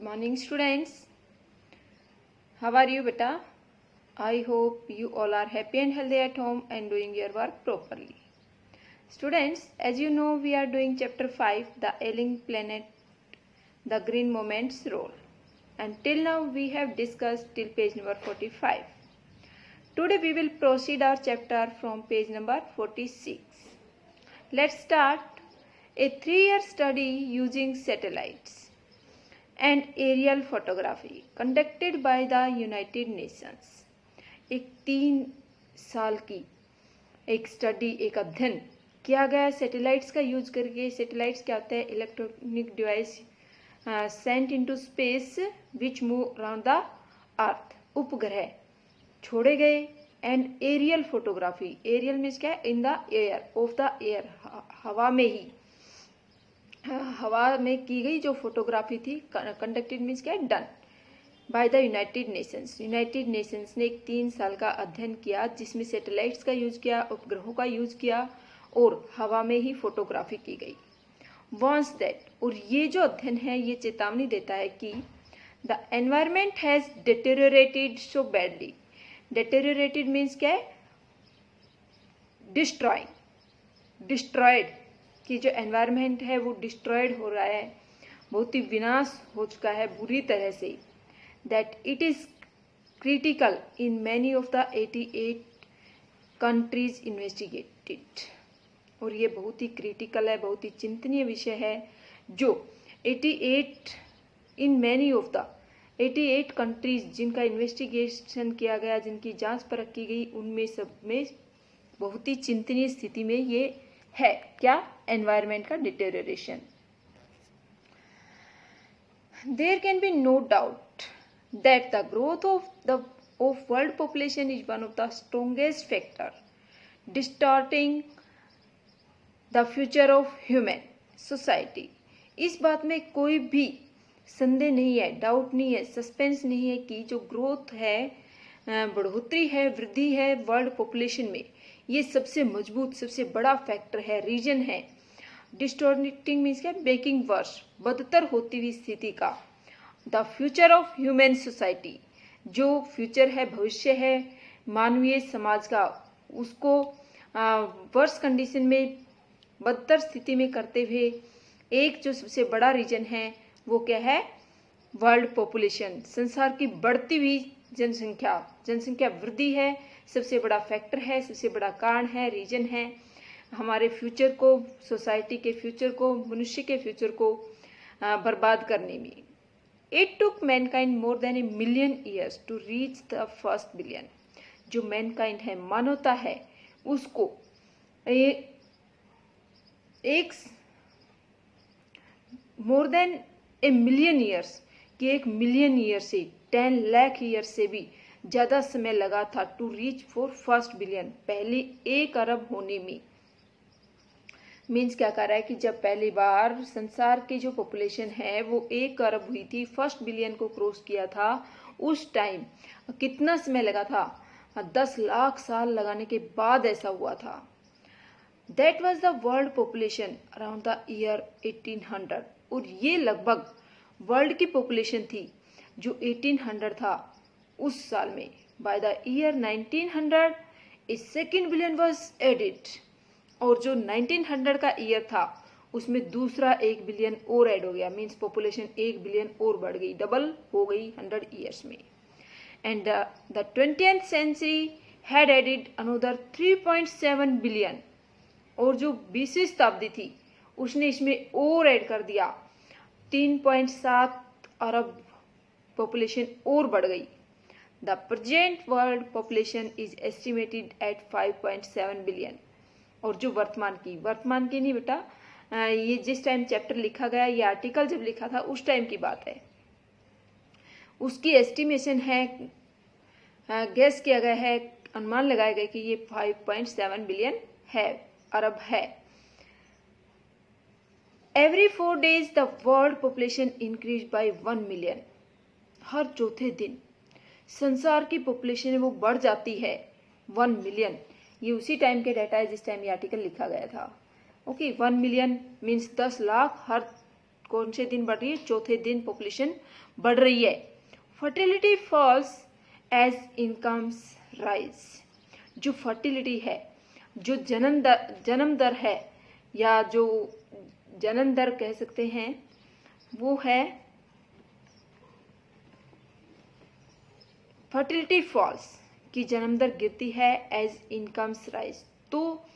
morning, students. How are you, beta? I hope you all are happy and healthy at home and doing your work properly. Students, as you know, we are doing chapter 5, the ailing planet, the green moment's role. And till now, we have discussed till page number 45. Today, we will proceed our chapter from page number 46. Let's start a 3-year study using satellites and aerial photography conducted by the United Nations. एक 3 साल की एक study, एक अध्ययन किया गया satellites का use करके. सैटेलाइट्स क्या होता है? Electronic device sent into space which move around the earth. उपग्रह छोड़े गए. And aerial photography. Aerial means क्या है? In the air, of the air, हवा में ही, हवा में की गई जो फोटोग्राफी थी. कंडक्टेड मीन्स क्या है? Done by the United Nations. United Nations ने एक 3 साल का अध्ययन किया जिसमें सैटेलाइट्स का यूज किया, उपग्रहों का यूज किया और हवा में ही फोटोग्राफी की गई. वॉन्स दैट, और ये जो अध्ययन है ये चेतावनी देता है कि the environment has deteriorated so badly. Deteriorated means क्या है? डिस्ट्रॉयड, कि जो एनवायरनमेंट है वो डिस्ट्रॉयड हो रहा है, बहुत ही विनाश हो चुका है बुरी तरह से. That it is critical in many of the 88 countries investigated. और ये बहुत ही क्रिटिकल है, बहुत ही चिंतनीय विषय है जो 88 in many of the 88 countries जिनका इन्वेस्टिगेशन किया गया, जिनकी जांच परख की गई, उनमें सब में बहुत ही चिंतनीय स्थिति में ये है. क्या? एनवायरमेंट का deterioration. There can be no doubt that the growth of world population is one of the strongest factor distorting the future of human society. इस बात में कोई भी संदेह नहीं है, डाउट नहीं है, सस्पेंस नहीं है कि जो ग्रोथ है, बढ़ोतरी है, वृद्धि है वर्ल्ड पॉपुलेशन में, ये सबसे मजबूत, सबसे बड़ा फैक्टर है, रीजन है. डिस्टॉर्टिंग मीन्स क्या? मेकिंग वर्स, बदतर होती हुई स्थिति का. The future of human society, जो फ्यूचर है, भविष्य है मानवीय समाज का, उसको वर्स कंडीशन में, बदतर स्थिति में करते हुए एक जो सबसे बड़ा रीजन है वो क्या है? World population. संसार की बढ़ती हुई जनसंख्या वृद्धि है, सबसे बड़ा फैक्टर है, सबसे बड़ा कारण है, रीजन है हमारे फ्यूचर को, सोसाइटी के फ्यूचर को, मनुष्य के फ्यूचर को बर्बाद करने में. It took mankind more than 1 million years to reach the first billion. जो मैनकाइंड है, मानवता है, उसको एक मोर देन 1 मिलियन ईयर्स, कि 1 मिलियन ईयर से 10 लाख ईयर से भी ज्यादा समय लगा था to reach for first billion, पहले 1 अरब होने में. मीन्स क्या कर रहा है कि जब पहली बार संसार की जो पॉपुलेशन है वो 1 अरब हुई थी, फर्स्ट बिलियन को क्रॉस किया था, उस टाइम कितना समय लगा था? 10 लाख साल लगाने के बाद ऐसा हुआ था. That was the world population around the year 1800. और ये लगभग वर्ल्ड की पॉपुलेशन थी जो 1800 था उस साल में. By the year 1900 A second billion was added. और जो 1900 का ईयर था उसमें दूसरा 1 बिलियन और ऐड हो गया. मीन्स पॉपुलेशन 1 बिलियन और बढ़ गई, डबल हो गई 100 ईयर्स में. And the 20th century had added another 3.7 billion. और जो 20वीं शताब्दी थी उसने इसमें और ऐड कर दिया, 3.7 अरब पॉपुलेशन और बढ़ गई. The present world population is estimated at 5.7 billion. और जो वर्तमान की नहीं बेटा, ये जिस टाइम चैप्टर लिखा गया, ये आर्टिकल जब लिखा था उस टाइम की बात है, उसकी एस्टिमेशन है, गेस किया गया है, अनुमान लगाया गया कि ये 5.7 बिलियन है, अरब है. Every 4 days the world population increase by 1 million. हर चौथे दिन संसार की पॉपुलेशन है वो बढ़ जाती है 1 मिलियन. ये उसी टाइम के डाटा है जिस टाइम ये आर्टिकल लिखा गया था. ओके, 1 मिलियन मीन्स 10 लाख हर कौन से दिन बढ़ रही है? चौथे दिन पॉपुलेशन बढ़ रही है। Fertility falls as incomes rise. जो फर्टिलिटी है, जो जन्म दर है, या जो जन्म दर कह सकते हैं, वो है फर्टिलिटी फॉल्स की जन्म दर गिरती है एज इनकम्स राइज। तो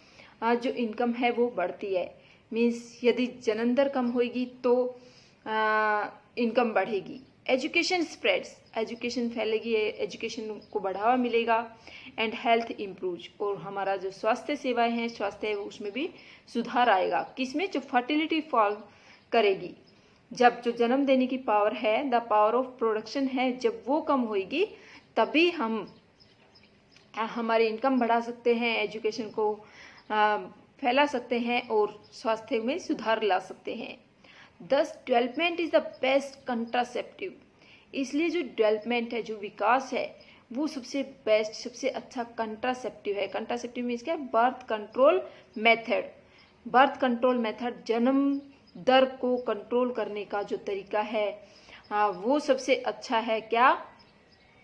जो इनकम है वो बढ़ती है। मीन्स यदि जन्म दर कम होगी तो इनकम बढ़ेगी। एजुकेशन स्प्रेड्स, एजुकेशन फैलेगी, एजुकेशन को बढ़ावा मिलेगा। एंड हेल्थ इम्प्रूव, और हमारा जो स्वास्थ्य सेवाएं हैं, स्वास्थ्य उसमें भी सुधार आएगा। किसमें? जो फर्टिलिटी फॉल करेगी। जब जो जन्म देने की पावर है, द पावर ऑफ प्रोडक्शन है, जब वो कम होगी तभी हम हमारी इनकम बढ़ा सकते हैं, एजुकेशन को फैला सकते हैं और स्वास्थ्य में सुधार ला सकते हैं। दस development is the best contraceptive. इसलिए जो डेवलपमेंट है, जो विकास है, वो सबसे बेस्ट, सबसे अच्छा कंट्रासेप्टिव है। कंट्रासेप्टिव मीन्स क्या है? Birth control method. Birth control method, जन्म दर को कंट्रोल करने का जो तरीका है, वो सबसे अच्छा है। क्या?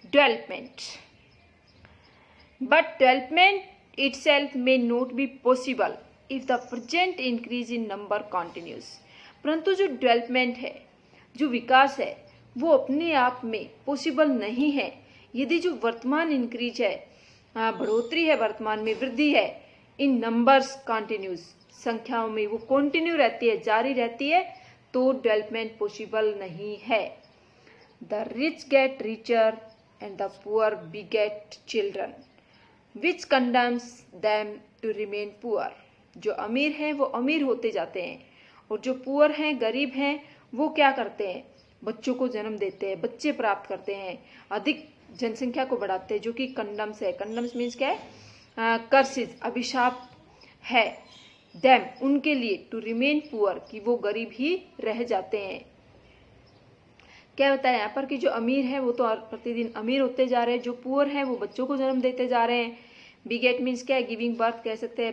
Development. But development itself may not be possible if the present increase in number continues। परंतु जो डेवलपमेंट है, जो विकास है, वो अपने आप में पॉसिबल नहीं है यदि जो वर्तमान इंक्रीज है, बढ़ोतरी है, वर्तमान में वृद्धि है, इन नंबर्स कंटिन्यूज, संख्याओं में वो कंटिन्यू रहती है, जारी रहती है, तो डेवलपमेंट पॉसिबल नहीं है। The rich get richer and the poor beget children which condemns them to remain poor। जो अमीर हैं वो अमीर होते जाते हैं, और जो पुअर हैं, गरीब हैं, वो क्या करते हैं? बच्चों को जन्म देते हैं, बच्चे प्राप्त करते हैं, अधिक जनसंख्या को बढ़ाते हैं, जो कि कंडम्स है। कंडम्स मीन्स क्या है? कर्सिस, अभिशाप है। देम, उनके लिए, टू रिमेन पुअर, कि वो गरीब ही रह जाते हैं। क्या बताया यहाँ पर कि जो अमीर है वो तो प्रतिदिन अमीर होते जा रहे हैं, जो पुअर है वो बच्चों को जन्म देते जा रहे हैं। बिगेट मीन्स क्या है? गिविंग बर्थ कह सकते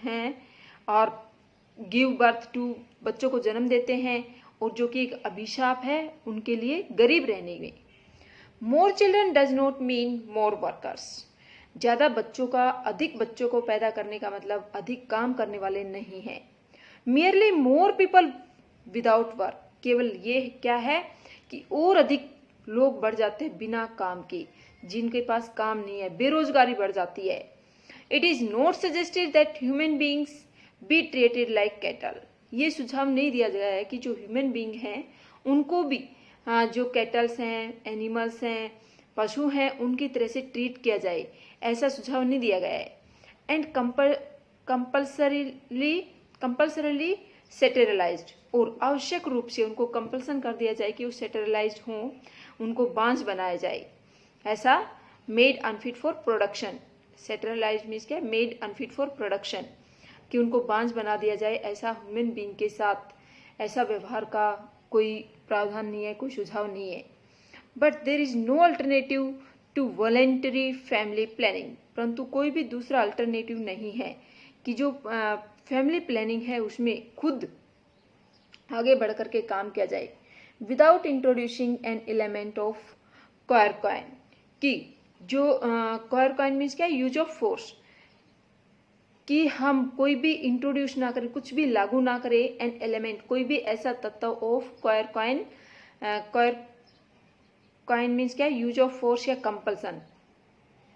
हैं, और गिव बर्थ टू, बच्चों को जन्म देते हैं, और जो कि एक अभिशाप है उनके लिए गरीब रहने में। More children does not mean more workers. ज़्यादा बच्चों का, अधिक बच्चों को पैदा करने का मतलब अधिक काम करने वाले नहीं है। Merely more people without work, केवल ये क्या है कि और अधिक लोग बढ़ जाते हैं बिना काम के, जिनके पास काम नहीं है, बेरोजगारी बढ़ जाती है। It is not suggested that human beings be treated like cattle. ये सुझाव नहीं दिया गया है कि जो ह्यूमन बींग हैं उनको भी जो कैटल्स हैं, एनिमल्स हैं, पशु हैं, उनकी तरह से ट्रीट किया जाए, ऐसा सुझाव नहीं दिया गया है। एंड कंपल्सरीली सेटेरलाइज्ड, और आवश्यक रूप से उनको कंपल्सन कर दिया जाए कि वो सेटेरलाइज्ड हों, उनको बांझ बनाया जाए। ऐसा made unfit for production. Sterilised means क्या? मेड अनफिट फॉर प्रोडक्शन, कि उनको बांझ बना दिया जाए। ऐसा ह्यूमन बीइंग के साथ ऐसा व्यवहार का कोई प्रावधान नहीं है, कोई सुझाव नहीं है। But there is no alternative to voluntary family planning. परंतु कोई भी दूसरा अल्टरनेटिव नहीं है कि जो फैमिली प्लानिंग है उसमें खुद आगे बढ़ करके काम किया जाए। Without introducing an element of coercion, कि जो क्वारक्वाइन मीन्स क्या? यूज ऑफ फोर्स, कि हम कोई भी इंट्रोड्यूस ना करें, कुछ भी लागू ना करें, एन एलिमेंट, कोई भी ऐसा तत्व ऑफ क्वारक्वाइन। क्वारक्वाइन मीन्स क्या? यूज ऑफ फोर्स या कंपल्सन,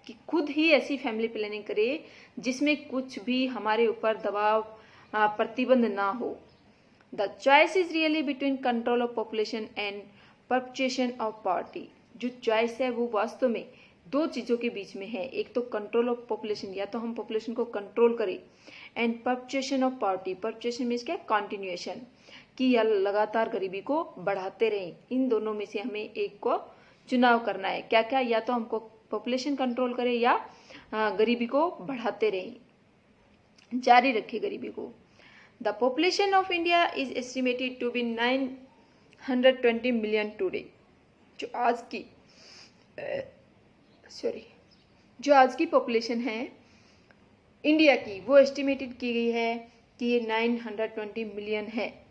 कि खुद ही ऐसी फैमिली प्लानिंग करे जिसमें कुछ भी हमारे ऊपर दबाव, प्रतिबंध ना हो। The choice is really between control of population and perpetuation of poverty. जो चॉइस है वो वास्तव में दो चीज़ों के बीच में है। एक तो कंट्रोल ऑफ पॉपुलेशन, या तो हम पॉपुलेशन को कंट्रोल करें, and perpetuation of poverty. Perpetuation means क्या? कंटिन्यूएशन, कि या लगातार गरीबी को बढ़ाते रहें। इन दोनों में से हमें एक को चुनाव करना है। क्या क्या? या तो हमको पॉपुलेशन कंट्रोल करें या गरीबी को बढ़ाते रहें, जारी रखें गरीबी को। The population of India is estimated to be 920 million today. जो आज की पॉपुलेशन है इंडिया की, वो एस्टिमेटेड की गई है कि ये 920 मिलियन है।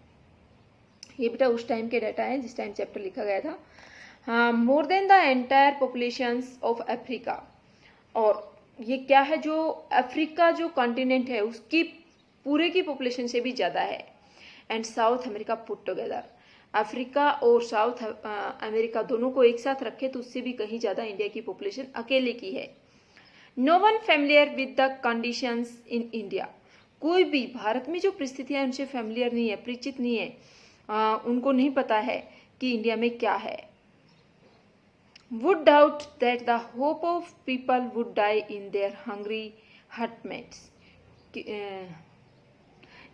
ये बेटा उस टाइम के डाटा है जिस टाइम चैप्टर लिखा गया था। हाँ, more than the entire populations of Africa, और ये क्या है, जो अफ्रीका जो कॉन्टिनेंट है उसकी पूरे की पॉपुलेशन से भी ज़्यादा है। And south America put together, Africa और साउथ अमेरिका दोनों को एक साथ रखे तो उससे भी कहीं ज़्यादा इंडिया की पॉपुलेशन अकेले की है। No one familiar with the conditions in India, कोई भी भारत में जो परिस्थितियाँ हैं उनसे फेमिलियर नहीं है, परिचित नहीं है, उनको नहीं पता है कि इंडिया में क्या है। Would doubt that the hope of people would die in their hungry hutments.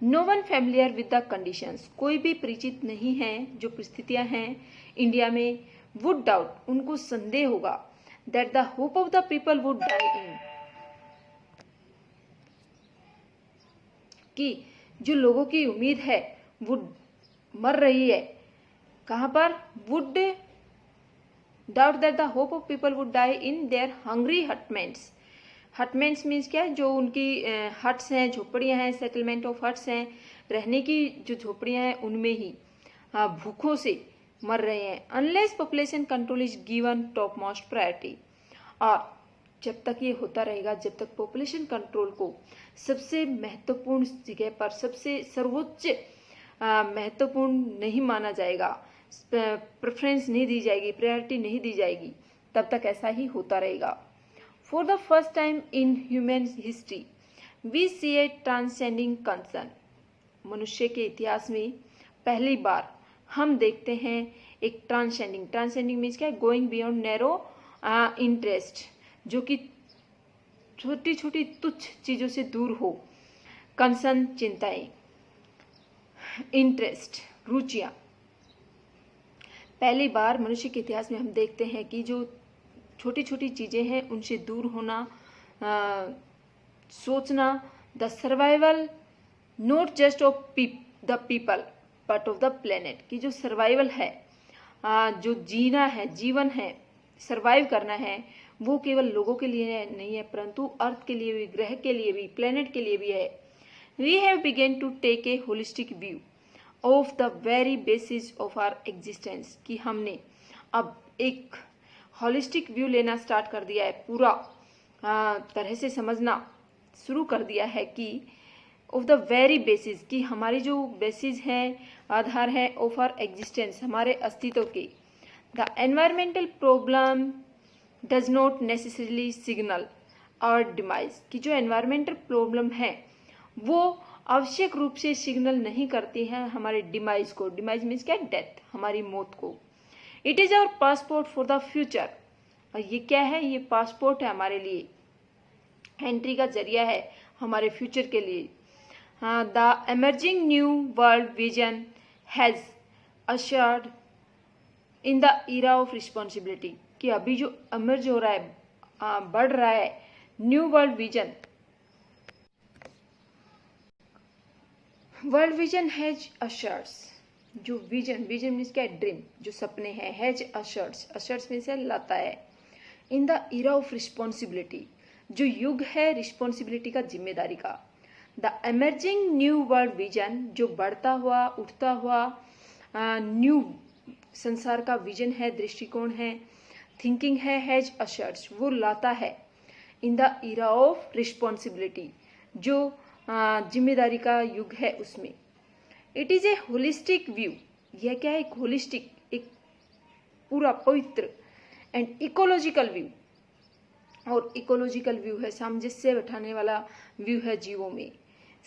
No one familiar with the conditions, कोई भी परिचित नहीं है जो परिस्थितियां हैं इंडिया में। वुड डाउट, उनको संदेह होगा, that the hope of the people would die in, कि जो लोगों की उम्मीद है वो मर रही है। कहाँ पर? Would doubt that the hope of people would die in their hungry hutments. Hutments means क्या है, जो उनकी हट्स हैं, झोपड़ियाँ हैं, सेटलमेंट ऑफ हट्स हैं, रहने की जो झोपड़ियाँ हैं उनमें ही भूखों से मर रहे हैं। Unless population control is given top most priority, और जब तक ये होता रहेगा, जब तक पॉपुलेशन कंट्रोल को सबसे महत्वपूर्ण जगह पर, सबसे सर्वोच्च महत्वपूर्ण नहीं माना जाएगा, प्रेफरेंस नहीं दी जाएगी, प्रायोरिटी नहीं दी जाएगी, तब तक ऐसा ही होता रहेगा। For the first time in human history we see a transcending concern, मनुष्य के इतिहास में पहली बार हम देखते हैं एक ट्रांसेंडिंग मीन्स क्या है, गोइंग बियॉन्ड नैरो इंटरेस्ट, जो कि छोटी छोटी तुच्छ चीज़ों से दूर हो। कंसर्न, चिंताएं, इंटरेस्ट, रुचियाँ। पहली बार मनुष्य के इतिहास में हम देखते हैं कि जो छोटी छोटी चीज़ें हैं उनसे दूर होना, सोचना। The survival not just of the people but of the planet, की जो सर्वाइवल है, जो जीना है, जीवन है, सर्वाइव करना है, वो केवल लोगों के लिए नहीं है परंतु अर्थ के लिए भी, ग्रह के लिए भी, प्लेनेट के लिए भी है। We have begun to take a holistic view of the very basis of our existence, कि हमने अब एक होलिस्टिक व्यू लेना स्टार्ट कर दिया है, पूरा तरह से समझना शुरू कर दिया है कि ऑफ द वेरी बेसिस, कि हमारी जो बेसिस हैं, आधार है, ऑफ आवर एग्जिस्टेंस, हमारे अस्तित्व के। The environmental problem does not necessarily signal और डिमाइज, कि जो एनवायरमेंटल प्रॉब्लम है वो आवश्यक रूप से सिग्नल नहीं करती हैं हमारे डिमाइज को। डिमाइज मीन्स क्या? डेथ, हमारी मौत को। It is our passport for the future, और ये क्या है? ये पासपोर्ट है हमारे लिए, एंट्री का जरिया है हमारे फ्यूचर के लिए। The emerging new world vision has ushered in the era of responsibility, कि अभी जो एमर्ज हो रहा है, बढ़ रहा है new world vision. World vision has asserts, जो विजन मीन्स क्या है? ड्रीम, जो सपने हैं। हैज अशर्ट्स मीन्स लाता है। In the era of responsibility, जो युग है रिस्पॉन्सिबिलिटी का, जिम्मेदारी का। The emerging new world vision, जो बढ़ता हुआ, उठता हुआ न्यू संसार का विजन है, दृष्टिकोण है, थिंकिंग है। हैज अशर्ट्स, वो लाता है। In the era of responsibility, जो जिम्मेदारी का युग है उसमें। It is a holistic view, यह क्या है? एक होलिस्टिक, एक पूरा पवित्र एंड इकोलॉजिकल व्यू, और इकोलॉजिकल व्यू है सामंजस्य बैठाने वाला व्यू है जीवों में।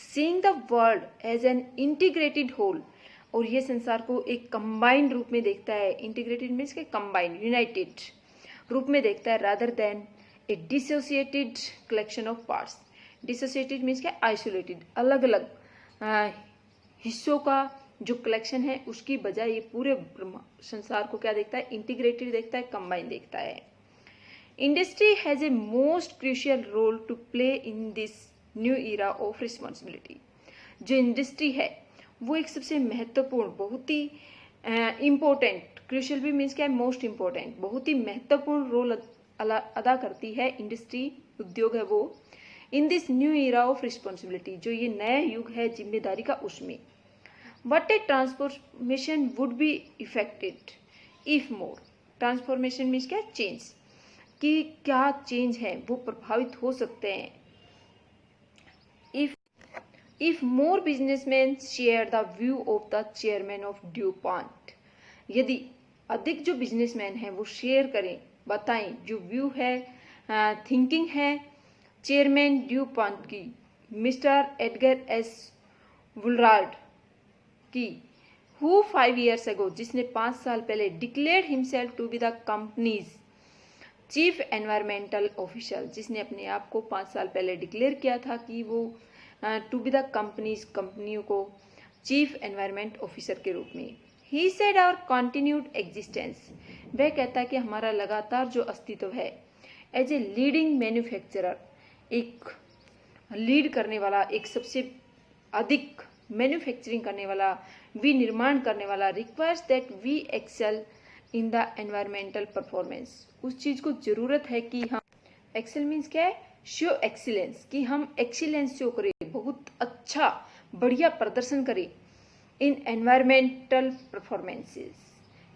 Seeing the world as an integrated whole, और ये संसार को एक कंबाइंड रूप में देखता है। इंटीग्रेटेड मीन्स के कंबाइंड, यूनाइटेड रूप में देखता है, rather than A dissociated collection of parts. Dissociated means क्या? आइसोलेटेड, अलग अलग हिस्सों का जो कलेक्शन है उसकी बजाय ये पूरे संसार को क्या देखता है? इंटीग्रेटेड देखता है, कंबाइंड देखता है। Industry has a most crucial role to play in this new era of responsibility, जो इंडस्ट्री है वो एक सबसे महत्वपूर्ण, बहुत ही इम्पोर्टेंट, क्रूशियल भी मीन्स क्या है? मोस्ट इम्पोर्टेंट, बहुत ही महत्वपूर्ण रोल अदा करती है इंडस्ट्री, उद्योग है वो, इन this new era of responsibility, जो ये नया युग है जिम्मेदारी का, उसमें। What a transformation would be affected if more. Transformation means क्या? चेंज, कि क्या चेंज है वो प्रभावित हो सकते हैं। If more businessman share the view of the chairman of Dupont, यदि अधिक जो बिजनेसमैन हैं वो शेयर करें, बताएं जो व्यू है, थिंकिंग है चेयरमैन ड्यूपॉन्ट की, मिस्टर एडगर एस वुलरार्ड की, हु 5 years ago, जिसने 5 साल पहले declared himself to be the company's chief environmental officer, जिसने अपने आप को 5 साल पहले डिक्लेयर किया था कि वो टू बी द कंपनीज, कंपनियों को चीफ एनवायरमेंट ऑफिसर के रूप में। He said our continued existence, वह कहता है कि हमारा लगातार जो अस्तित्व है एज ए लीडिंग मैन्युफैक्चरर, एक लीड करने वाला, एक सबसे अधिक मैन्युफैक्चरिंग करने वाला, विनिर्माण करने वाला, requires that we excel in the environmental performance, उस चीज को जरूरत है कि हम, एक्सेल मीन्स क्या है? शो एक्सीलेंस, कि हम एक्सीलेंस शो करें, बहुत अच्छा बढ़िया प्रदर्शन करें इन एनवायरमेंटल परफॉर्मेंसेस,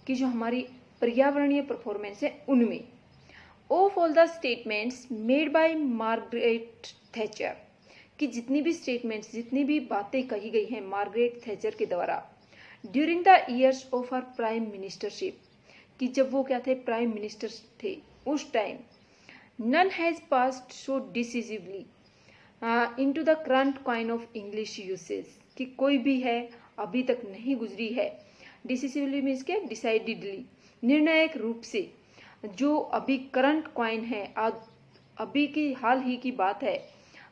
कि जो हमारी पर्यावरणीय परफॉर्मेंस है उनमें। Of all the statements made by Margaret Thatcher, कि जितनी भी स्टेटमेंट्स, जितनी भी बातें कही गई हैं मार्गरेट थैचर के द्वारा during the years of our prime ministership, कि जब वो क्या थे? प्राइम मिनिस्टर थे उस time. None has passed so decisively into the current kind of English usage, कि कोई भी है अभी तक नहीं गुजरी है। डिसिसिवली मीन्स क्या? डिसाइडेडली, निर्णायक रूप से, जो अभी करंट कॉइन है, अभी की हाल ही की बात है,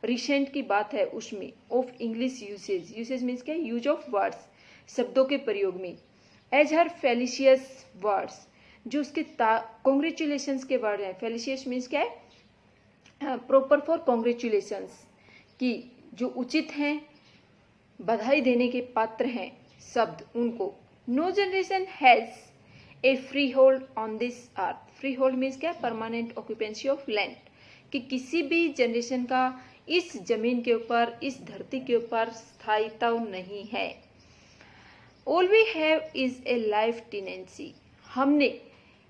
रिसेंट की बात है, उसमें of English usage, usage means क्या? यूज ऑफ वर्ड्स, शब्दों के प्रयोग में। एज हर फेलिशियस वर्ड्स, जो उसके कॉन्ग्रेचुलेशंस के वर्ड हैं। फेलिशियस मीन्स क्या है? प्रॉपर फॉर कॉन्ग्रेचुलेशंस, कि जो उचित हैं, बधाई देने के पात्र हैं शब्द उनको। No generation has a freehold on this earth, freehold means क्या? परमानेंट ऑक्यूपेंसी ऑफ लैंड, कि किसी भी जनरेशन का इस जमीन के ऊपर, इस धरती के ऊपर स्थायित्व नहीं है। All we have is a life tenancy, हमने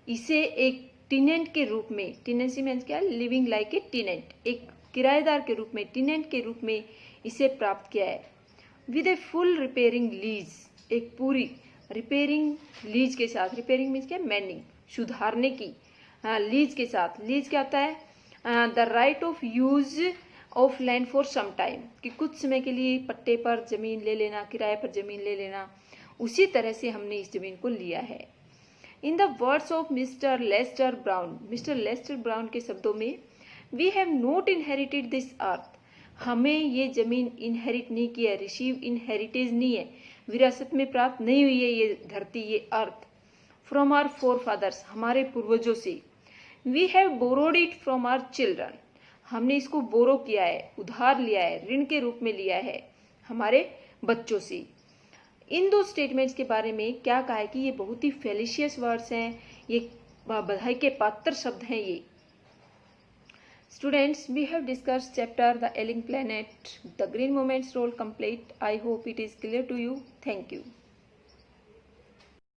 इसे एक टेनेंट के रूप में, टेनेंसी मीन्स क्या? लिविंग लाइक ए टेनेंट, एक किराएदार के रूप में, टेनेंट के रूप में इसे प्राप्त किया है। With a full repairing lease, एक पूरी रिपेयरिंग लीज के साथ, रिपेयरिंग मीन्स क्या? मैनिंग, सुधारने की, लीज के साथ। लीज क्या होता है? The right of use of land for some time, कि कुछ समय के लिए पट्टे पर जमीन ले लेना, किराए पर जमीन ले लेना, उसी तरह से हमने इस जमीन को लिया है। In the words of mister Lester Brown, mister Lester Brown के शब्दों में, we have not inherited this earth, हमें ये जमीन इनहेरिट नहीं किया है, रिसीव इनहेरिटेज नहीं है, विरासत में प्राप्त नहीं हुई है ये धरती, ये earth, from our forefathers, हमारे पूर्वजों से। We have borrowed it from our children, हमने इसको बोरो किया है, उधार लिया है, ऋण के रूप में लिया है हमारे बच्चों से। इन दो स्टेटमेंट्स के बारे में क्या कहा है कि ये बहुत ही फेलिशियस वर्ड्स हैं, ये बधाई के पात्र शब्द हैं ये। Students, we have discussed chapter the ailing planet, the green moments role complete. I hope it is clear to you. Thank you.